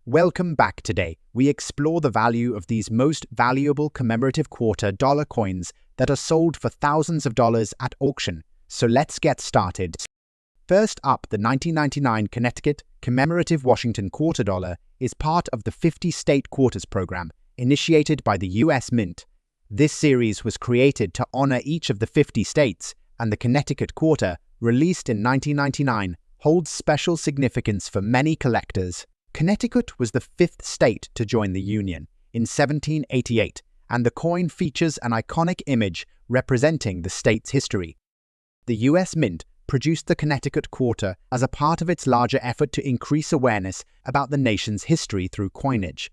Welcome back. Today, we explore the value of these most valuable commemorative quarter dollar coins that are sold for thousands of dollars at auction. So let's get started. First up, the 1999 Connecticut commemorative Washington quarter dollar is part of the 50 state quarters program initiated by the U.S. Mint. This series was created to honor each of the 50 states, and the Connecticut quarter, released in 1999, holds special significance for many collectors. Connecticut was the fifth state to join the Union in 1788, and the coin features an iconic image representing the state's history. The U.S. Mint produced the Connecticut quarter as a part of its larger effort to increase awareness about the nation's history through coinage.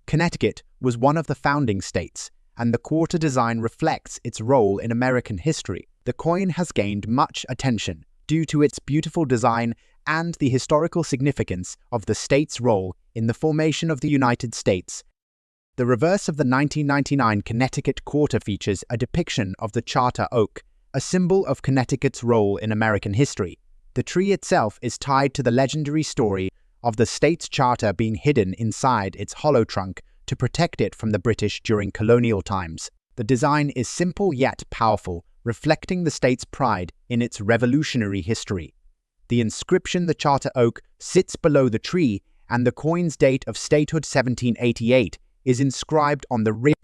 Connecticut was one of the founding states, and the quarter design reflects its role in American history. The coin has gained much attention due to its beautiful design and the historical significance of the state's role in the formation of the United States. The reverse of the 1999 Connecticut quarter features a depiction of the charter oak, a symbol of Connecticut's role in American history. The tree itself is tied to the legendary story of the state's charter being hidden inside its hollow trunk to protect it from the British during colonial times. The design is simple yet powerful, reflecting the state's pride in its revolutionary history. The inscription, "The Charter Oak," sits below the tree, and the coin's date of statehood 1788 is inscribed on the rim.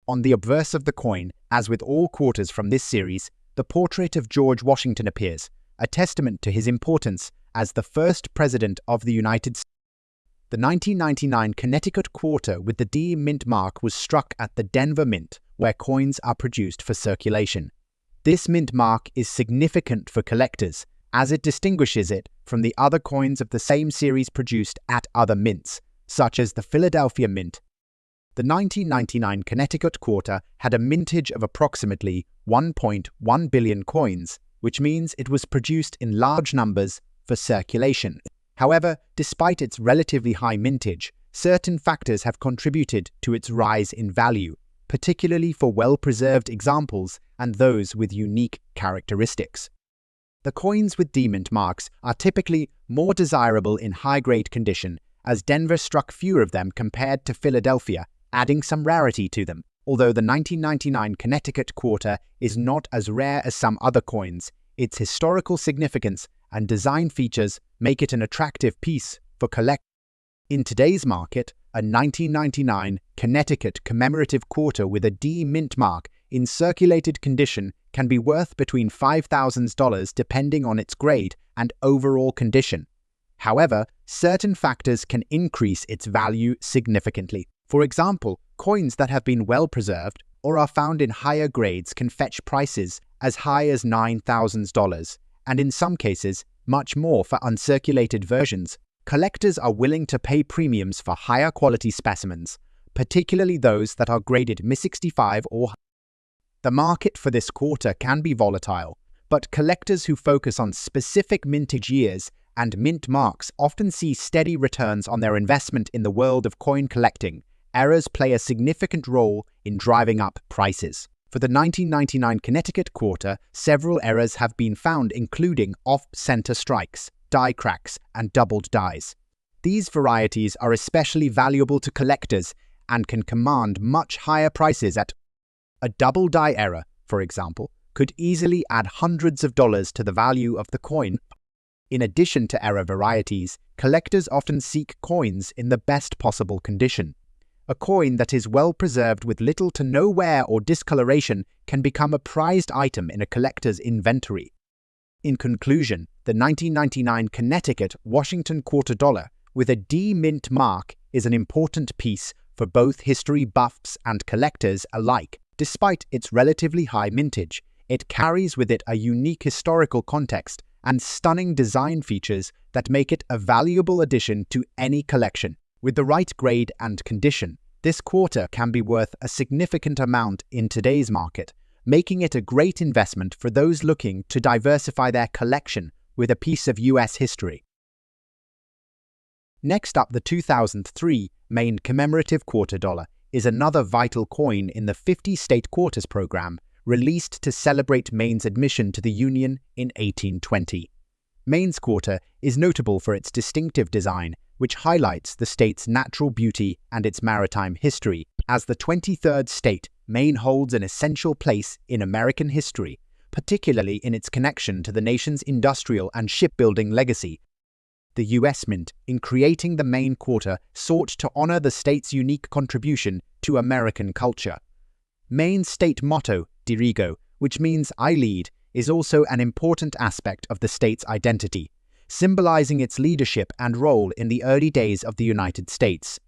On the obverse of the coin, as with all quarters from this series, the portrait of George Washington appears, a testament to his importance as the first president of the United States. The 1999 Connecticut quarter with the D Mint mark was struck at the Denver Mint, where coins are produced for circulation. This mint mark is significant for collectors, as it distinguishes it from the other coins of the same series produced at other mints, such as the Philadelphia Mint. The 1999 Connecticut quarter had a mintage of approximately 1.1 billion coins, which means it was produced in large numbers for circulation. However, despite its relatively high mintage, certain factors have contributed to its rise in value, particularly for well-preserved examples and those with unique characteristics. The coins with D-Mint marks are typically more desirable in high-grade condition, as Denver struck fewer of them compared to Philadelphia, adding some rarity to them. Although the 1999 Connecticut quarter is not as rare as some other coins, its historical significance and design features make it an attractive piece for collectors. In today's market, a 1999 Connecticut commemorative quarter with a D-Mint mark in circulated condition can be worth between $5,000 depending on its grade and overall condition. However, certain factors can increase its value significantly. For example, coins that have been well preserved or are found in higher grades can fetch prices as high as $9,000, and in some cases, much more for uncirculated versions. Collectors are willing to pay premiums for higher quality specimens, particularly those that are graded Mi-65 or higher. The market for this quarter can be volatile, but collectors who focus on specific mintage years and mint marks often see steady returns on their investment. In the world of coin collecting, errors play a significant role in driving up prices. For the 1999 Connecticut quarter, several errors have been found, including off-center strikes, die cracks, and doubled dies. These varieties are especially valuable to collectors and can command much higher prices. A double die error, for example, could easily add hundreds of dollars to the value of the coin. In addition to error varieties, collectors often seek coins in the best possible condition. A coin that is well preserved with little to no wear or discoloration can become a prized item in a collector's inventory. In conclusion, the 1999 Connecticut Washington quarter dollar with a D-Mint mark is an important piece for both history buffs and collectors alike. Despite its relatively high mintage, it carries with it a unique historical context and stunning design features that make it a valuable addition to any collection. With the right grade and condition, this quarter can be worth a significant amount in today's market, making it a great investment for those looking to diversify their collection with a piece of U.S. history. Next up, the 2003 Maine commemorative quarter dollar is another vital coin in the 50 state quarters program, released to celebrate Maine's admission to the Union in 1820. Maine's quarter is notable for its distinctive design, which highlights the state's natural beauty and its maritime history. As the 23rd state, Maine holds an essential place in American history, particularly in its connection to the nation's industrial and shipbuilding legacy. The U.S. Mint, in creating the Maine Quarter, sought to honor the state's unique contribution to American culture. Maine's state motto, Dirigo, which means I lead, is also an important aspect of the state's identity, symbolizing its leadership and role in the early days of the United States.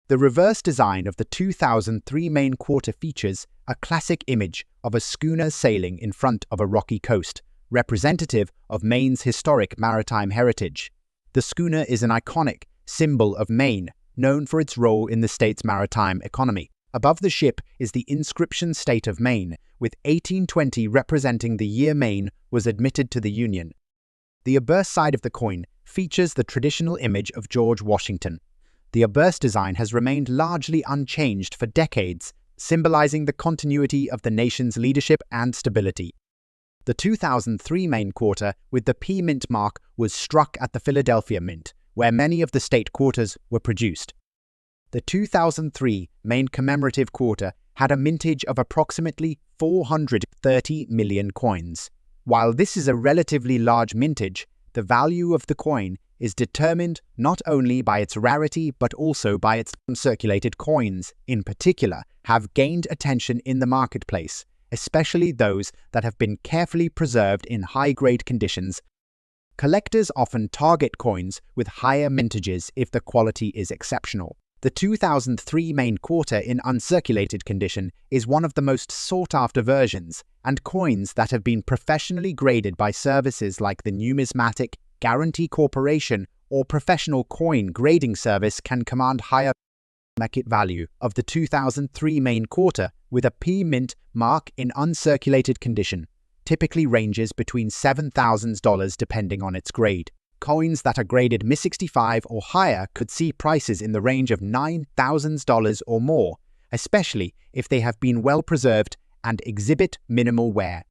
The reverse design of the 2003 Maine Quarter features a classic image of a schooner sailing in front of a rocky coast, representative of Maine's historic maritime heritage. The schooner is an iconic symbol of Maine, known for its role in the state's maritime economy. Above the ship is the inscription State of Maine, with 1820 representing the year Maine was admitted to the Union. The obverse side of the coin features the traditional image of George Washington. The obverse design has remained largely unchanged for decades, symbolizing the continuity of the nation's leadership and stability. The 2003 Maine Quarter with the P Mint mark was struck at the Philadelphia Mint, where many of the state quarters were produced. The 2003 Maine Commemorative Quarter had a mintage of approximately 430 million coins. While this is a relatively large mintage, the value of the coin is determined not only by its rarity but also by its uncirculated coins, in particular, have gained attention in the marketplace, especially those that have been carefully preserved in high-grade conditions. Collectors often target coins with higher mintages if the quality is exceptional. The 2003 Maine Quarter in uncirculated condition is one of the most sought-after versions, and coins that have been professionally graded by services like the Numismatic Guarantee Corporation or Professional Coin Grading Service can command higher market value. Of the 2003 Maine Quarter with a P Mint mark in uncirculated condition typically ranges between $7,000 depending on its grade. Coins that are graded Mi-65 or higher could see prices in the range of $9,000 or more, especially if they have been well preserved and exhibit minimal wear.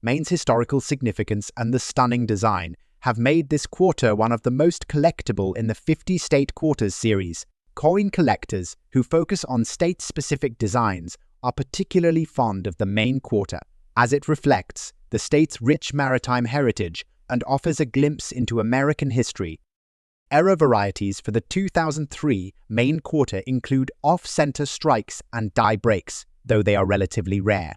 Maine's historical significance and the stunning design have made this quarter one of the most collectible in the 50 State Quarters series. Coin collectors who focus on state-specific designs are particularly fond of the Maine Quarter, as it reflects the state's rich maritime heritage and offers a glimpse into American history. Error varieties for the 2003 Maine Quarter include off-center strikes and die breaks, though they are relatively rare.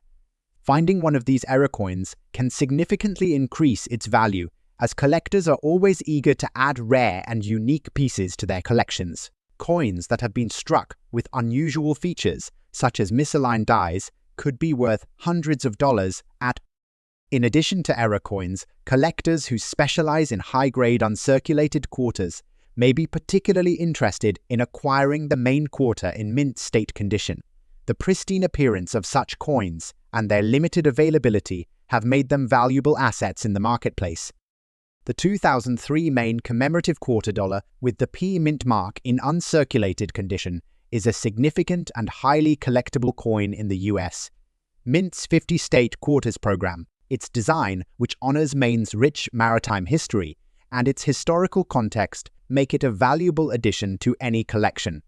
Finding one of these error coins can significantly increase its value, as collectors are always eager to add rare and unique pieces to their collections. Coins that have been struck with unusual features, such as misaligned dies, could be worth hundreds of dollars at. In addition to error coins, collectors who specialize in high-grade uncirculated quarters may be particularly interested in acquiring the Maine Quarter in mint state condition. The pristine appearance of such coins and their limited availability have made them valuable assets in the marketplace. The 2003 Maine Commemorative Quarter Dollar with the P Mint mark in uncirculated condition is a significant and highly collectible coin in the U.S. Mint's 50 State Quarters program, its design, which honors Maine's rich maritime history, and its historical context make it a valuable addition to any collection.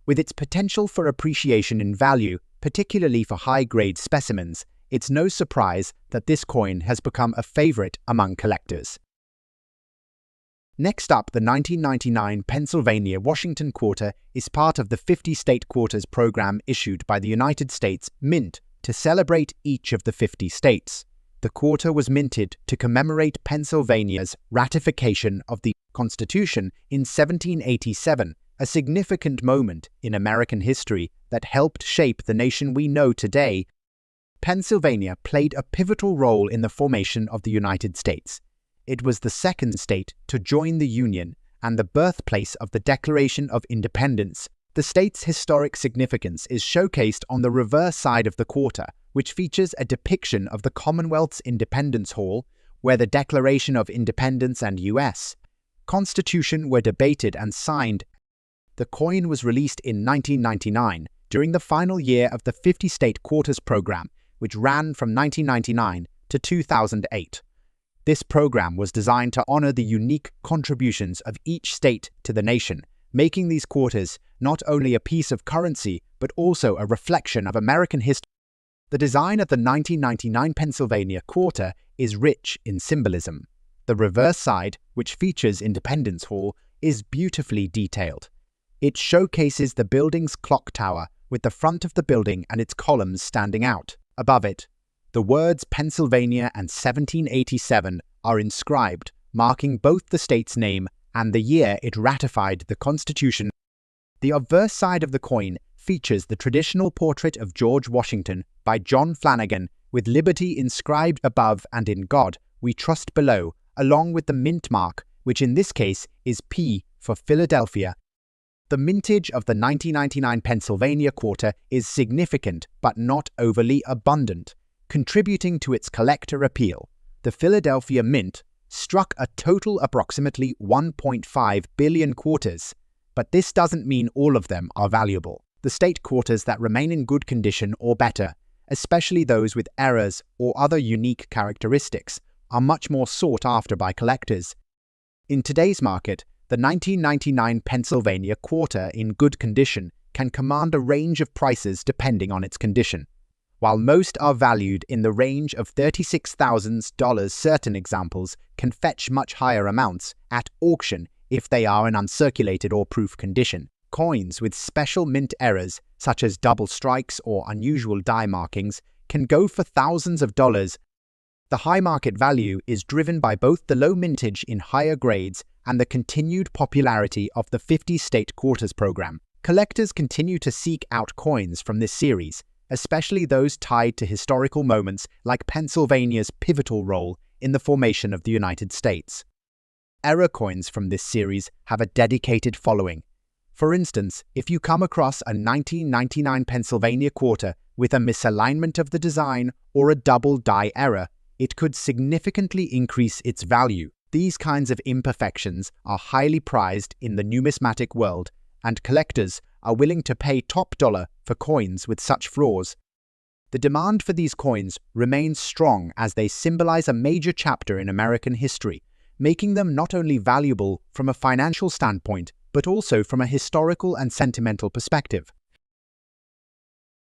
With its potential for appreciation in value, particularly for high-grade specimens, it's no surprise that this coin has become a favorite among collectors. Next up, the 1999 Pennsylvania-Washington Quarter is part of the 50 State Quarters program issued by the United States Mint to celebrate each of the 50 states. The quarter was minted to commemorate Pennsylvania's ratification of the Constitution in 1787, a significant moment in American history that helped shape the nation we know today. Pennsylvania played a pivotal role in the formation of the United States. It was the second state to join the Union and the birthplace of the Declaration of Independence. The state's historic significance is showcased on the reverse side of the quarter, which features a depiction of the Commonwealth's Independence Hall, where the Declaration of Independence and U.S. Constitution were debated and signed. The coin was released in 1999, during the final year of the 50 State Quarters program, which ran from 1999 to 2008. This program was designed to honor the unique contributions of each state to the nation, making these quarters not only a piece of currency, but also a reflection of American history. The design of the 1999 Pennsylvania quarter is rich in symbolism. The reverse side, which features Independence Hall, is beautifully detailed. It showcases the building's clock tower, with the front of the building and its columns standing out. Above it, the words Pennsylvania and 1787 are inscribed, marking both the state's name and the year it ratified the Constitution. The obverse side of the coin features the traditional portrait of George Washington by John Flanagan, with liberty inscribed above and in God we trust below, along with the mint mark, which in this case is P for Philadelphia. The mintage of the 1999 Pennsylvania quarter is significant but not overly abundant, contributing to its collector appeal. The Philadelphia Mint struck a total approximately 1.5 billion quarters, but this doesn't mean all of them are valuable. The state quarters that remain in good condition or better, especially those with errors or other unique characteristics, are much more sought after by collectors. In today's market, the 1999 Pennsylvania quarter in good condition can command a range of prices depending on its condition. While most are valued in the range of $36,000, certain examples can fetch much higher amounts at auction if they are in uncirculated or proof condition. Coins with special mint errors, such as double strikes or unusual die markings, can go for thousands of dollars. The high market value is driven by both the low mintage in higher grades and the continued popularity of the 50-state quarters program. Collectors continue to seek out coins from this series, especially those tied to historical moments like Pennsylvania's pivotal role in the formation of the United States. Error coins from this series have a dedicated following. For instance, if you come across a 1999 Pennsylvania quarter with a misalignment of the design or a double die error, it could significantly increase its value. These kinds of imperfections are highly prized in the numismatic world, and collectors are willing to pay top dollar for coins with such flaws. The demand for these coins remains strong as they symbolize a major chapter in American history, making them not only valuable from a financial standpoint, but also from a historical and sentimental perspective.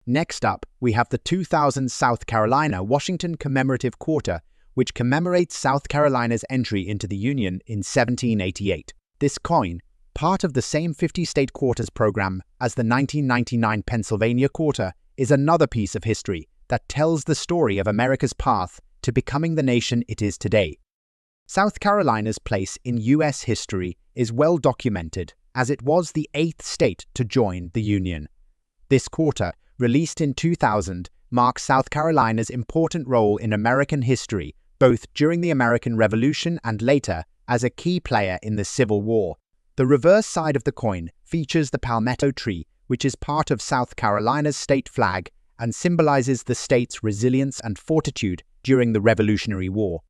Next up, we have the 2000 South Carolina-Washington commemorative quarter, which commemorates South Carolina's entry into the Union in 1788. This coin, part of the same 50-state quarters program as the 1999 Pennsylvania quarter, is another piece of history that tells the story of America's path to becoming the nation it is today. South Carolina's place in U.S. history is well documented, as it was the 8th state to join the Union. This quarter, released in 2000, marks South Carolina's important role in American history, both during the American Revolution and later as a key player in the Civil War. The reverse side of the coin features the palmetto tree, which is part of South Carolina's state flag and symbolizes the state's resilience and fortitude during the Revolutionary War.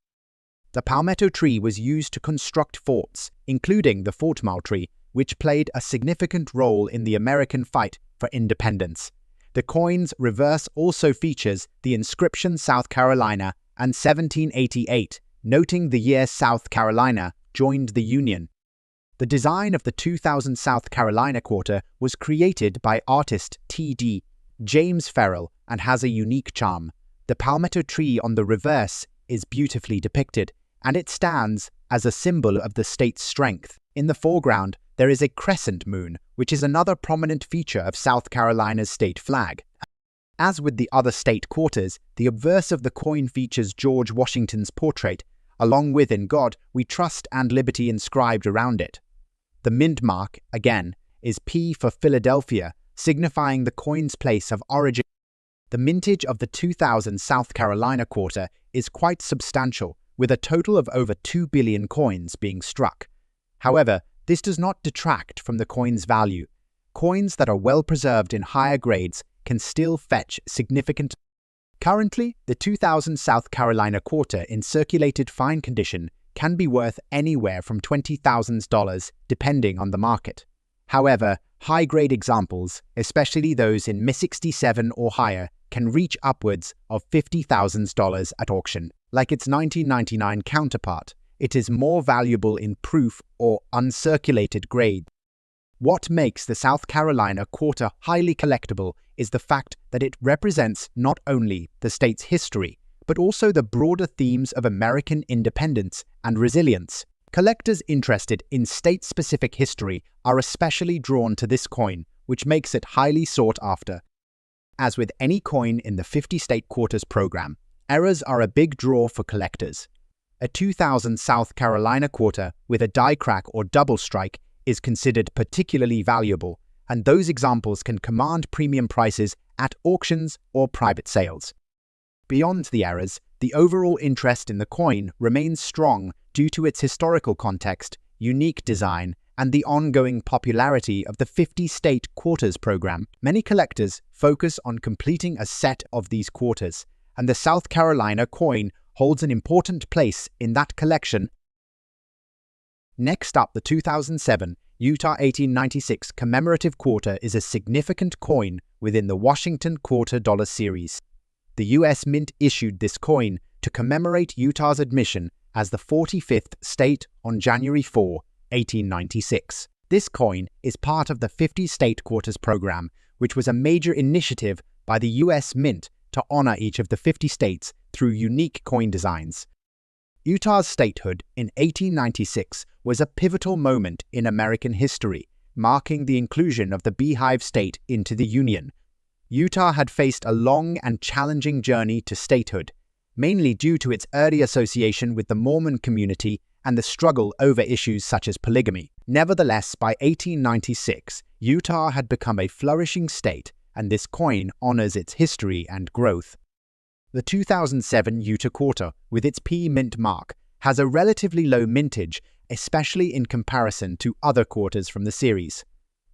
The palmetto tree was used to construct forts, including the Fort Moultrie, which played a significant role in the American fight for independence. The coin's reverse also features the inscription South Carolina and 1788, noting the year South Carolina joined the Union. The design of the 2000 South Carolina quarter was created by artist T.D. James Farrell and has a unique charm. The palmetto tree on the reverse is beautifully depicted, and it stands as a symbol of the state's strength. In the foreground, there is a crescent moon, which is another prominent feature of South Carolina's state flag. As with the other state quarters, the obverse of the coin features George Washington's portrait, along with "In God We Trust" and "Liberty" inscribed around it. The mint mark, again, is P for Philadelphia, signifying the coin's place of origin. The mintage of the 2000 South Carolina quarter is quite substantial, with a total of over 2 billion coins being struck. However, this does not detract from the coin's value. Coins that are well preserved in higher grades can still fetch significant. Currently, the 2000 South Carolina quarter in circulated fine condition can be worth anywhere from $20,000 depending on the market. However, high-grade examples, especially those in MI67 or higher, can reach upwards of $50,000 at auction. Like its 1999 counterpart, it is more valuable in proof or uncirculated grade. What makes the South Carolina quarter highly collectible is the fact that it represents not only the state's history, but also the broader themes of American independence and resilience. Collectors interested in state-specific history are especially drawn to this coin, which makes it highly sought after. As with any coin in the 50-state quarters program, errors are a big draw for collectors. A 2000 South Carolina quarter with a die crack or double strike is considered particularly valuable, and those examples can command premium prices at auctions or private sales. Beyond the errors, the overall interest in the coin remains strong due to its historical context, unique design, and the ongoing popularity of the 50-state quarters program. Many collectors focus on completing a set of these quarters, and the South Carolina coin holds an important place in that collection. Next up, the 2007 Utah 1896 commemorative quarter is a significant coin within the Washington quarter dollar series. The U.S. Mint issued this coin to commemorate Utah's admission as the 45th state on January 4, 1896. This coin is part of the 50-state quarters program, which was a major initiative by the U.S. Mint to honor each of the 50 states through unique coin designs. Utah's statehood in 1896 was a pivotal moment in American history, marking the inclusion of the Beehive State into the Union. Utah had faced a long and challenging journey to statehood, mainly due to its early association with the Mormon community and the struggle over issues such as polygamy. Nevertheless, by 1896, Utah had become a flourishing state, and this coin honors its history and growth. The 2007 Utah quarter, with its P mint mark, has a relatively low mintage, especially in comparison to other quarters from the series.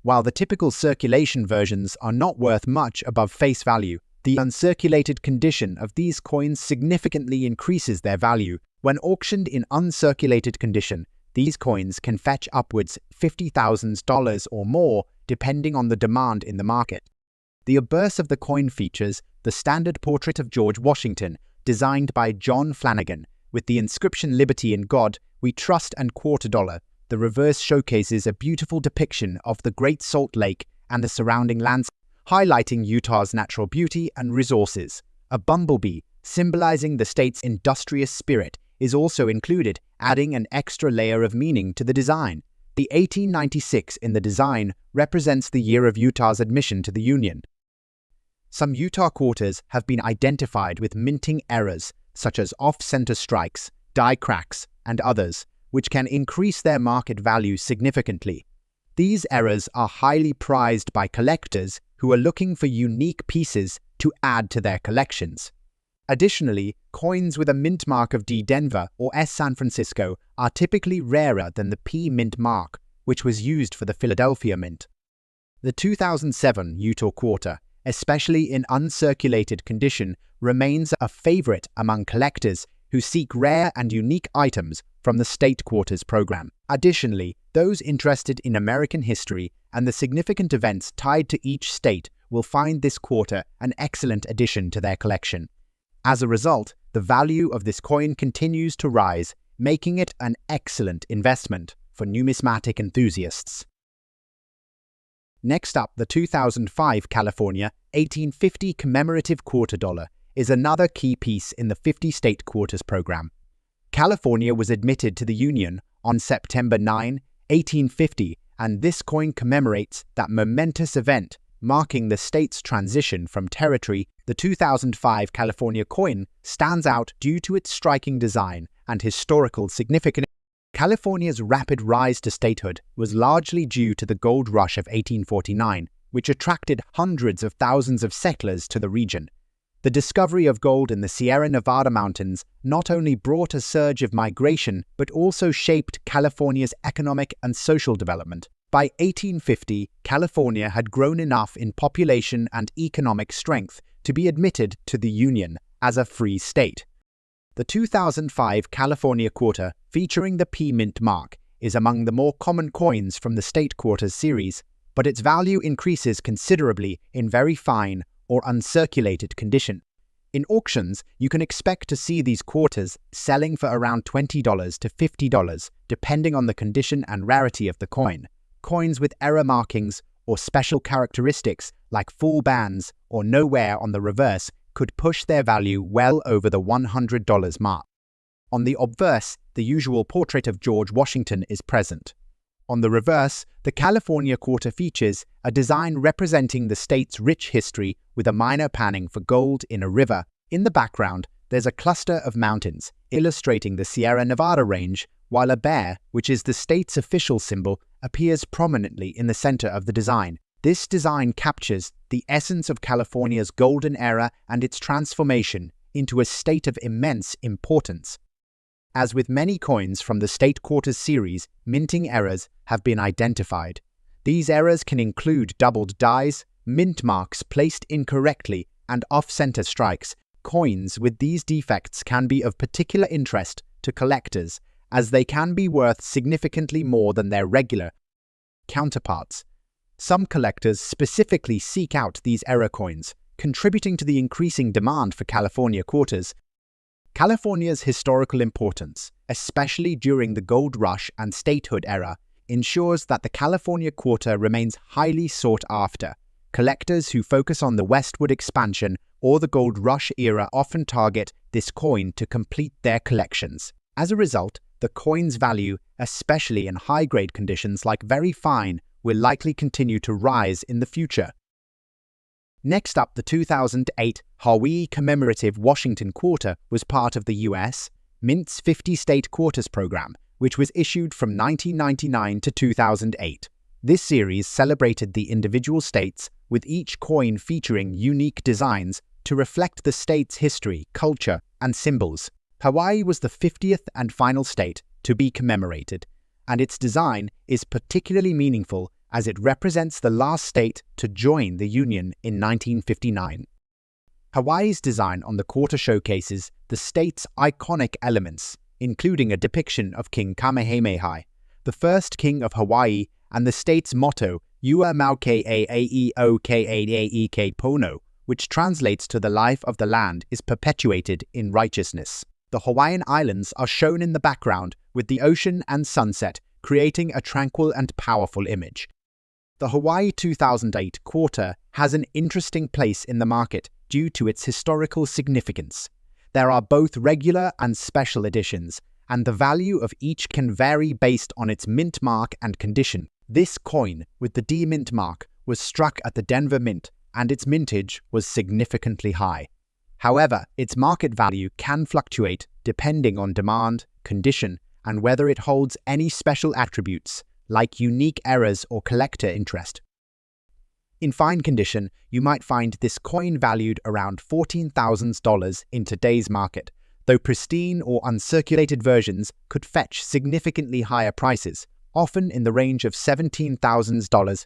While the typical circulation versions are not worth much above face value, the uncirculated condition of these coins significantly increases their value. When auctioned in uncirculated condition, these coins can fetch upwards $50,000 or more, depending on the demand in the market. The obverse of the coin features the standard portrait of George Washington, designed by John Flanagan, with the inscription "Liberty in God, We Trust" and quarter dollar. The reverse showcases a beautiful depiction of the Great Salt Lake and the surrounding landscape, highlighting Utah's natural beauty and resources. A bumblebee, symbolizing the state's industrious spirit, is also included, adding an extra layer of meaning to the design. The 1896 in the design represents the year of Utah's admission to the Union. Some Utah quarters have been identified with minting errors, such as off-center strikes, die cracks, and others, which can increase their market value significantly. These errors are highly prized by collectors who are looking for unique pieces to add to their collections. Additionally, coins with a mint mark of D Denver or S San Francisco are typically rarer than the P mint mark, which was used for the Philadelphia Mint. The 2007 Utah quarter, especially in uncirculated condition, remains a favorite among collectors who seek rare and unique items from the state quarters program. Additionally, those interested in American history and the significant events tied to each state will find this quarter an excellent addition to their collection. As a result, the value of this coin continues to rise, making it an excellent investment for numismatic enthusiasts. Next up, the 2005 California 1850 commemorative quarter dollar is another key piece in the 50-state quarters program. California was admitted to the Union on September 9, 1850, and this coin commemorates that momentous event, marking the state's transition from territory. The 2005 California coin stands out due to its striking design and historical significance. California's rapid rise to statehood was largely due to the gold rush of 1849, which attracted hundreds of thousands of settlers to the region. The discovery of gold in the Sierra Nevada mountains not only brought a surge of migration, but also shaped California's economic and social development. By 1850, California had grown enough in population and economic strength to be admitted to the Union as a free state. The 2005 California quarter, featuring the P mint mark, is among the more common coins from the state quarters series, but its value increases considerably in very fine or uncirculated condition. In auctions, you can expect to see these quarters selling for around $20 to $50, depending on the condition and rarity of the coin. Coins with error markings or special characteristics like full bands or no wear on the reverse could push their value well over the $100 mark. On the obverse, the usual portrait of George Washington is present. On the reverse, the California quarter features a design representing the state's rich history with a minor panning for gold in a river. In the background, there's a cluster of mountains, illustrating the Sierra Nevada range, while a bear, which is the state's official symbol, appears prominently in the center of the design. This design captures the essence of California's golden era and its transformation into a state of immense importance. As with many coins from the State Quarters series, minting errors have been identified. These errors can include doubled dies, mint marks placed incorrectly, and off-center strikes. Coins with these defects can be of particular interest to collectors, as they can be worth significantly more than their regular counterparts. Some collectors specifically seek out these error coins, contributing to the increasing demand for California quarters. California's historical importance, especially during the gold rush and statehood era, ensures that the California quarter remains highly sought after. Collectors who focus on the westward expansion or the gold rush era often target this coin to complete their collections. As a result, the coin's value, especially in high-grade conditions like very fine, will likely continue to rise in the future. Next up, the 2008 Hawaii Commemorative Washington Quarter was part of the U.S. Mint's 50-state quarters program, which was issued from 1999 to 2008. This series celebrated the individual states, with each coin featuring unique designs to reflect the state's history, culture, and symbols. Hawaii was the 50th and final state to be commemorated, and its design is particularly meaningful as it represents the last state to join the Union in 1959. Hawaii's design on the quarter showcases the state's iconic elements, including a depiction of King Kamehameha, the first king of Hawaii, and the state's motto, Ua Mauke'e'eoke'e'eke Pono, which translates to the life of the land is perpetuated in righteousness. The Hawaiian Islands are shown in the background, with the ocean and sunset creating a tranquil and powerful image. The Hawaii 2008 quarter has an interesting place in the market due to its historical significance. There are both regular and special editions, and the value of each can vary based on its mint mark and condition. This coin, with the D mint mark, was struck at the Denver Mint, and its mintage was significantly high. However, its market value can fluctuate depending on demand, condition, and whether it holds any special attributes, like unique errors or collector interest. In fine condition, you might find this coin valued around $14,000 in today's market, though pristine or uncirculated versions could fetch significantly higher prices, often in the range of $17,000.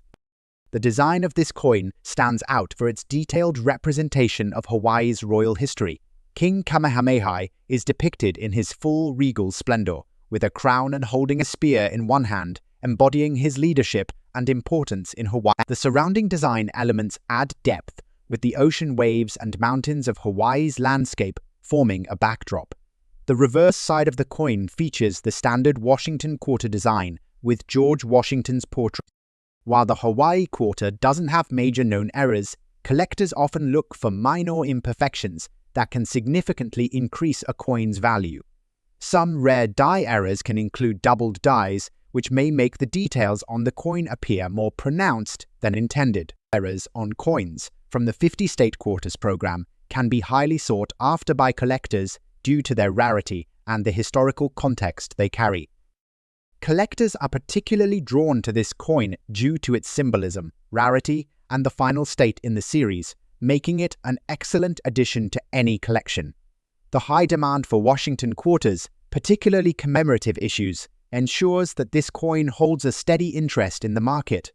The design of this coin stands out for its detailed representation of Hawaii's royal history. King Kamehameha is depicted in his full regal splendor, with a crown and holding a spear in one hand, embodying his leadership and importance in Hawaii. The surrounding design elements add depth, with the ocean waves and mountains of Hawaii's landscape forming a backdrop. The reverse side of the coin features the standard Washington quarter design, with George Washington's portrait. While the Hawaii quarter doesn't have major known errors, collectors often look for minor imperfections that can significantly increase a coin's value. Some rare die errors can include doubled dies, which may make the details on the coin appear more pronounced than intended. Errors on coins from the 50-state quarters program can be highly sought after by collectors due to their rarity and the historical context they carry. Collectors are particularly drawn to this coin due to its symbolism, rarity, and the final state in the series, making it an excellent addition to any collection. The high demand for Washington quarters, particularly commemorative issues, ensures that this coin holds a steady interest in the market.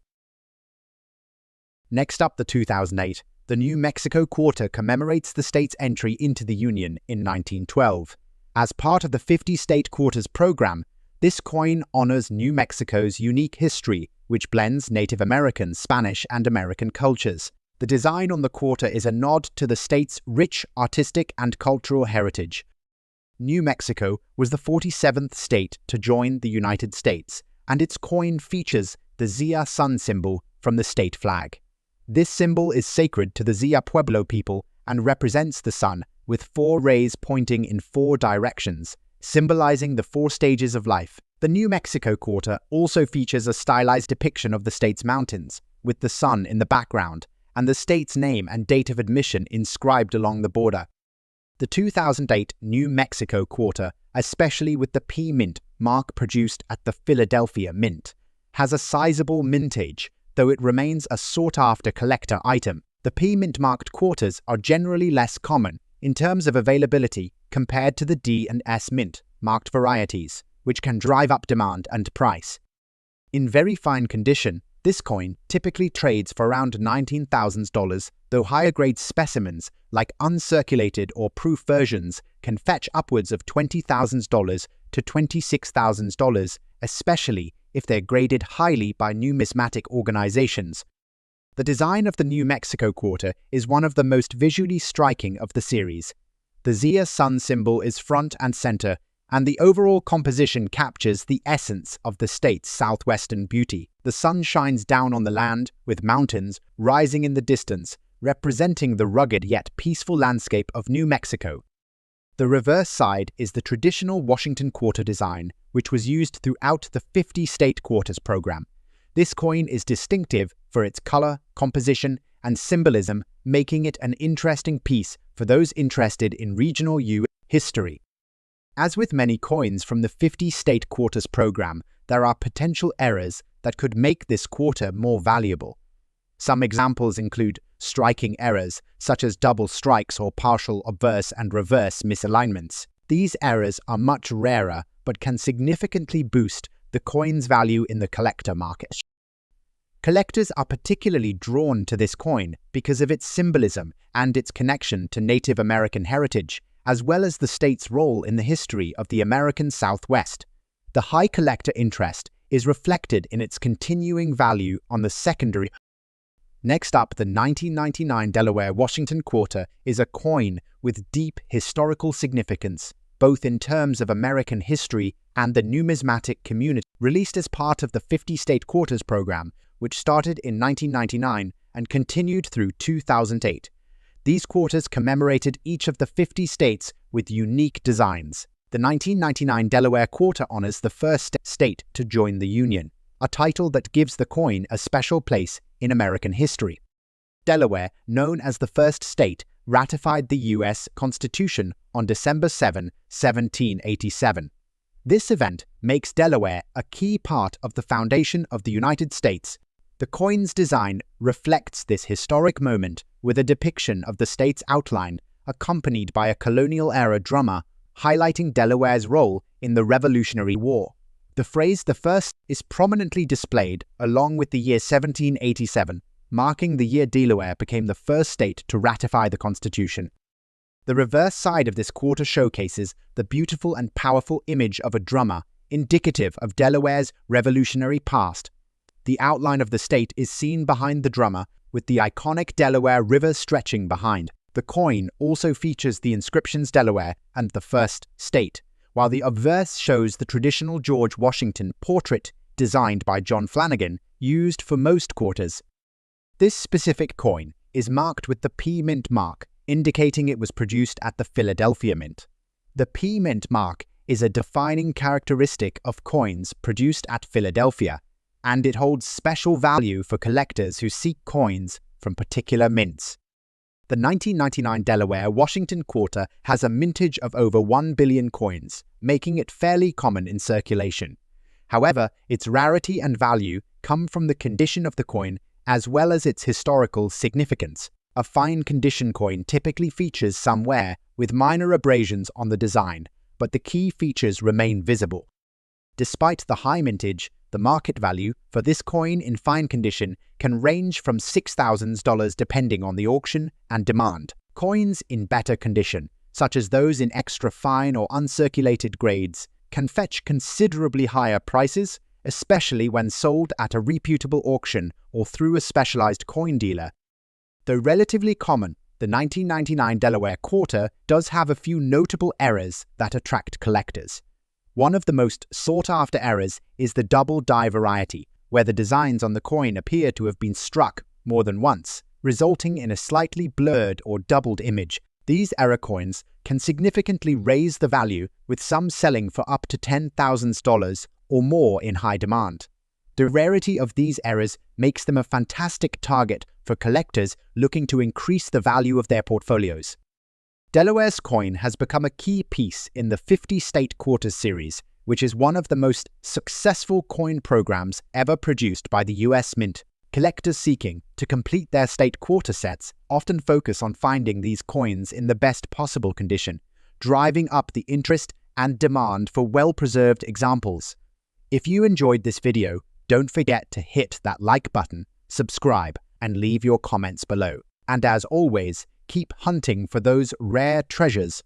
Next up, the 2008. The New Mexico quarter commemorates the state's entry into the Union in 1912. As part of the 50-state quarters program, this coin honors New Mexico's unique history, which blends Native American, Spanish, and American cultures. The design on the quarter is a nod to the state's rich artistic and cultural heritage. New Mexico was the 47th state to join the United States, and its coin features the Zia sun symbol from the state flag. This symbol is sacred to the Zia Pueblo people and represents the sun with 4 rays pointing in 4 directions, symbolizing the 4 stages of life. The New Mexico quarter also features a stylized depiction of the state's mountains, with the sun in the background, and the state's name and date of admission inscribed along the border. The 2008 New Mexico quarter, especially with the P Mint mark produced at the Philadelphia Mint, has a sizable mintage, though it remains a sought-after collector item. The P Mint marked quarters are generally less common in terms of availability compared to the D and S Mint marked varieties, which can drive up demand and price. In very fine condition, this coin typically trades for around $19,000, though higher-grade specimens, like uncirculated or proof versions, can fetch upwards of $20,000 to $26,000, especially if they're graded highly by numismatic organizations. The design of the New Mexico quarter is one of the most visually striking of the series. The Zia sun symbol is front and center, and the overall composition captures the essence of the state's southwestern beauty. The sun shines down on the land, with mountains rising in the distance, representing the rugged yet peaceful landscape of New Mexico. The reverse side is the traditional Washington quarter design, which was used throughout the 50-state quarters program. This coin is distinctive for its color, composition, and symbolism, making it an interesting piece for those interested in regional U.S. history. As with many coins from the 50-state quarters program, there are potential errors that could make this quarter more valuable. Some examples include striking errors, such as double strikes or partial obverse and reverse misalignments. These errors are much rarer but can significantly boost the coin's value in the collector market. Collectors are particularly drawn to this coin because of its symbolism and its connection to Native American heritage, as well as the state's role in the history of the American Southwest. The high collector interest is reflected in its continuing value on the secondary. Next up, the 1999 Delaware Washington quarter is a coin with deep historical significance, both in terms of American history and the numismatic community. Released as part of the 50-state quarters program, which started in 1999 and continued through 2008. These quarters commemorated each of the 50 states with unique designs. The 1999 Delaware quarter honors the first state to join the Union, a title that gives the coin a special place in American history. Delaware, known as the first state, ratified the U.S. Constitution on December 7, 1787. This event makes Delaware a key part of the foundation of the United States. The coin's design reflects this historic moment with a depiction of the state's outline, accompanied by a colonial-era drummer, highlighting Delaware's role in the Revolutionary War. The phrase "the first" is prominently displayed along with the year 1787, marking the year Delaware became the first state to ratify the Constitution. The reverse side of this quarter showcases the beautiful and powerful image of a drummer, indicative of Delaware's revolutionary past. The outline of the state is seen behind the drummer, with the iconic Delaware River stretching behind. The coin also features the inscriptions Delaware and the first state, while the obverse shows the traditional George Washington portrait designed by John Flanagan, used for most quarters. This specific coin is marked with the P Mint mark, indicating it was produced at the Philadelphia Mint. The P Mint mark is a defining characteristic of coins produced at Philadelphia, and it holds special value for collectors who seek coins from particular mints. The 1999 Delaware Washington quarter has a mintage of over 1 billion coins, making it fairly common in circulation. However, its rarity and value come from the condition of the coin as well as its historical significance. A fine condition coin typically features some wear with minor abrasions on the design, but the key features remain visible. Despite the high mintage, the market value for this coin in fine condition can range from $6,000 depending on the auction and demand. Coins in better condition, such as those in extra fine or uncirculated grades, can fetch considerably higher prices, especially when sold at a reputable auction or through a specialized coin dealer. Though relatively common, the 1999 Delaware quarter does have a few notable errors that attract collectors. One of the most sought-after errors is the double die variety, where the designs on the coin appear to have been struck more than once, resulting in a slightly blurred or doubled image. These error coins can significantly raise the value, with some selling for up to $10,000 or more in high demand. The rarity of these errors makes them a fantastic target for collectors looking to increase the value of their portfolios. Delaware's coin has become a key piece in the 50 State Quarters series, which is one of the most successful coin programs ever produced by the U.S. Mint. Collectors seeking to complete their state quarter sets often focus on finding these coins in the best possible condition, driving up the interest and demand for well-preserved examples. If you enjoyed this video, don't forget to hit that like button, subscribe, and leave your comments below. And as always, keep hunting for those rare treasures